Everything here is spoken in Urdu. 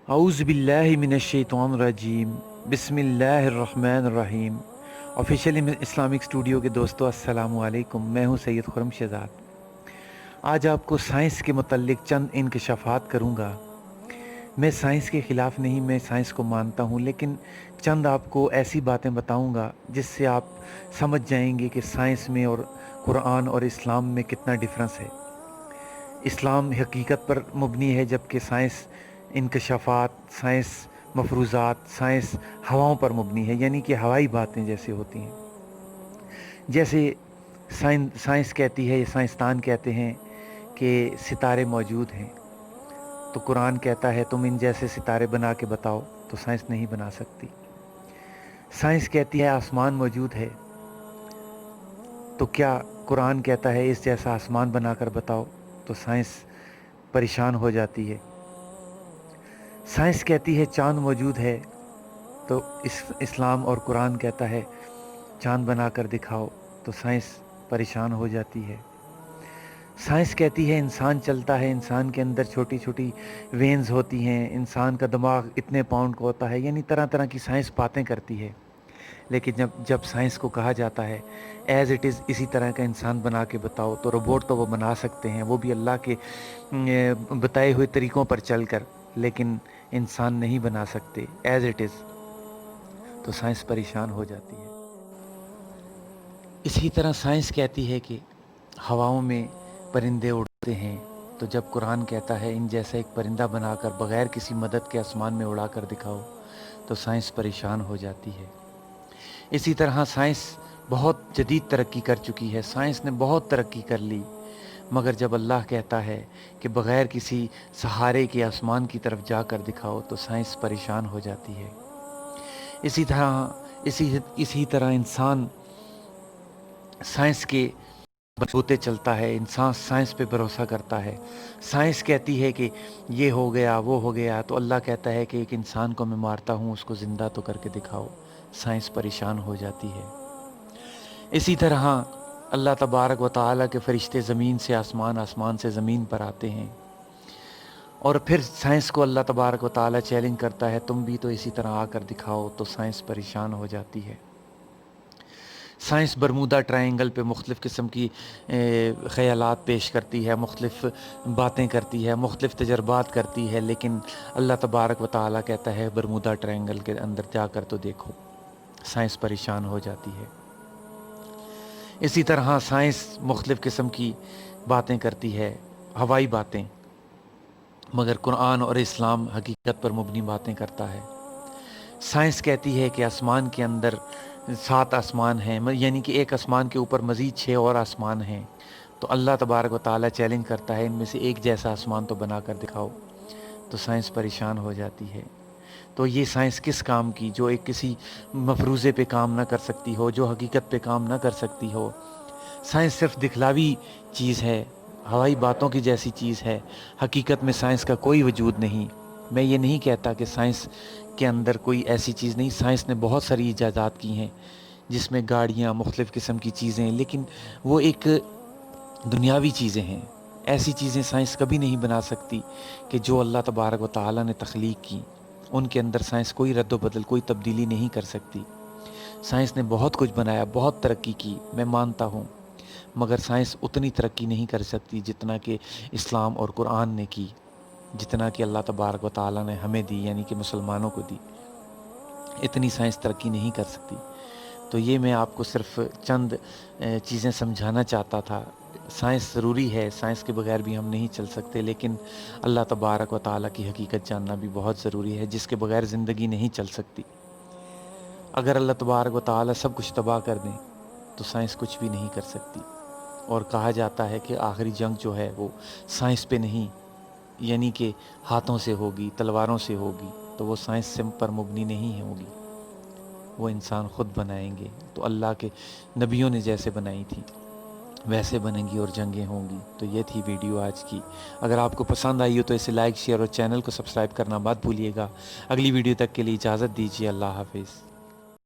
اعوذ باللہ من الشیطان الرجیم بسم اللہ الرحمن الرحیم۔ آفیشیلی اسلامک اسٹوڈیو کے دوستو السلام علیکم، میں ہوں سید خرم شہزاد۔ آج آپ کو سائنس کے متعلق چند انکشافات کروں گا۔ میں سائنس کے خلاف نہیں، میں سائنس کو مانتا ہوں، لیکن چند آپ کو ایسی باتیں بتاؤں گا جس سے آپ سمجھ جائیں گے کہ سائنس میں اور قرآن اور اسلام میں کتنا ڈفرنس ہے۔ اسلام حقیقت پر مبنی ہے، جبکہ سائنس انکشافات، سائنس مفروضات، سائنس ہواؤں پر مبنی ہے، یعنی کہ ہوائی باتیں جیسے ہوتی ہیں۔ جیسے سائنس کہتی ہے، سائنسدان کہتے ہیں کہ ستارے موجود ہیں، تو قرآن کہتا ہے تم ان جیسے ستارے بنا کے بتاؤ، تو سائنس نہیں بنا سکتی۔ سائنس کہتی ہے آسمان موجود ہے، تو کیا قرآن کہتا ہے اس جیسا آسمان بنا کر بتاؤ، تو سائنس پریشان ہو جاتی ہے۔ سائنس کہتی ہے چاند موجود ہے، تو اسلام اور قرآن کہتا ہے چاند بنا کر دکھاؤ، تو سائنس پریشان ہو جاتی ہے۔ سائنس کہتی ہے انسان چلتا ہے، انسان کے اندر چھوٹی چھوٹی وینز ہوتی ہیں، انسان کا دماغ اتنے پاؤنڈ کا ہوتا ہے، یعنی طرح طرح کی سائنس باتیں کرتی ہے۔ لیکن جب سائنس کو کہا جاتا ہے ایز اٹ از اسی طرح کا انسان بنا کے بتاؤ، تو روبوٹ تو وہ بنا سکتے ہیں، وہ بھی اللہ کے بتائے ہوئے طریقوں پر چل کر، لیکن انسان نہیں بنا سکتے ایز اٹ از، تو سائنس پریشان ہو جاتی ہے۔ اسی طرح سائنس کہتی ہے کہ ہواؤں میں پرندے اڑتے ہیں، تو جب قرآن کہتا ہے ان جیسا ایک پرندہ بنا کر بغیر کسی مدد کے آسمان میں اڑا کر دکھاؤ، تو سائنس پریشان ہو جاتی ہے۔ اسی طرح سائنس بہت جدید ترقی کر چکی ہے، سائنس نے بہت ترقی کر لی، مگر جب اللہ کہتا ہے کہ بغیر کسی سہارے کے آسمان کی طرف جا کر دکھاؤ، تو سائنس پریشان ہو جاتی ہے۔ اسی طرح انسان سائنس کے بلبوتے چلتا ہے، انسان سائنس پہ بھروسہ کرتا ہے۔ سائنس کہتی ہے کہ یہ ہو گیا وہ ہو گیا، تو اللہ کہتا ہے کہ ایک انسان کو میں مارتا ہوں، اس کو زندہ تو کر کے دکھاؤ، سائنس پریشان ہو جاتی ہے۔ اسی طرح اللہ تبارک و تعالیٰ کے فرشتے زمین سے آسمان، آسمان سے زمین پر آتے ہیں، اور پھر سائنس کو اللہ تبارک و تعالیٰ چیلنج کرتا ہے تم بھی تو اسی طرح آ کر دکھاؤ، تو سائنس پریشان ہو جاتی ہے۔ سائنس برمودا ٹرائنگل پہ مختلف قسم کی خیالات پیش کرتی ہے، مختلف باتیں کرتی ہے، مختلف تجربات کرتی ہے، لیکن اللہ تبارک و تعالیٰ کہتا ہے برمودا ٹرائنگل کے اندر جا کر تو دیکھو، سائنس پریشان ہو جاتی ہے۔ اسی طرح سائنس مختلف قسم کی باتیں کرتی ہے، ہوائی باتیں، مگر قرآن اور اسلام حقیقت پر مبنی باتیں کرتا ہے۔ سائنس کہتی ہے کہ آسمان کے اندر 7 آسمان ہیں، یعنی کہ ایک آسمان کے اوپر مزید 6 اور آسمان ہیں، تو اللہ تبارک و تعالیٰ چیلنج کرتا ہے ان میں سے ایک جیسا آسمان تو بنا کر دکھاؤ، تو سائنس پریشان ہو جاتی ہے۔ تو یہ سائنس کس کام کی، جو ایک کسی مفروضے پہ کام نہ کر سکتی ہو، جو حقیقت پہ کام نہ کر سکتی ہو۔ سائنس صرف دکھلاوی چیز ہے، ہوائی باتوں کی جیسی چیز ہے، حقیقت میں سائنس کا کوئی وجود نہیں۔ میں یہ نہیں کہتا کہ سائنس کے اندر کوئی ایسی چیز نہیں، سائنس نے بہت ساری ایجادات کی ہیں جس میں گاڑیاں، مختلف قسم کی چیزیں، لیکن وہ ایک دنیاوی چیزیں ہیں۔ ایسی چیزیں سائنس کبھی نہیں بنا سکتی کہ جو اللہ تبارک و تعالیٰ نے تخلیق کی، ان کے اندر سائنس کوئی رد و بدل، کوئی تبدیلی نہیں کر سکتی۔ سائنس نے بہت کچھ بنایا، بہت ترقی کی، میں مانتا ہوں، مگر سائنس اتنی ترقی نہیں کر سکتی جتنا کہ اسلام اور قرآن نے کی، جتنا کہ اللہ تبارک و تعالیٰ نے ہمیں دی، یعنی کہ مسلمانوں کو دی۔ اتنی سائنس ترقی نہیں کر سکتی۔ تو یہ میں آپ کو صرف چند چیزیں سمجھانا چاہتا تھا۔ سائنس ضروری ہے، سائنس کے بغیر بھی ہم نہیں چل سکتے، لیکن اللہ تبارک و تعالیٰ کی حقیقت جاننا بھی بہت ضروری ہے، جس کے بغیر زندگی نہیں چل سکتی۔ اگر اللہ تبارک و تعالیٰ سب کچھ تباہ کر دیں تو سائنس کچھ بھی نہیں کر سکتی۔ اور کہا جاتا ہے کہ آخری جنگ جو ہے وہ سائنس پہ نہیں، یعنی کہ ہاتھوں سے ہوگی، تلواروں سے ہوگی، تو وہ سائنس سے پر مبنی نہیں ہوگی، وہ انسان خود بنائیں گے۔ تو اللہ کے نبیوں نے جیسے بنائی تھی ویسے بنیں گی اور جنگیں ہوں گی۔ تو یہ تھی ویڈیو آج کی۔ اگر آپ کو پسند آئی ہو تو اسے لائک، شیئر اور چینل کو سبسکرائب کرنا مت بھولیے گا۔ اگلی ویڈیو تک کے لیے اجازت دیجیے، اللہ حافظ۔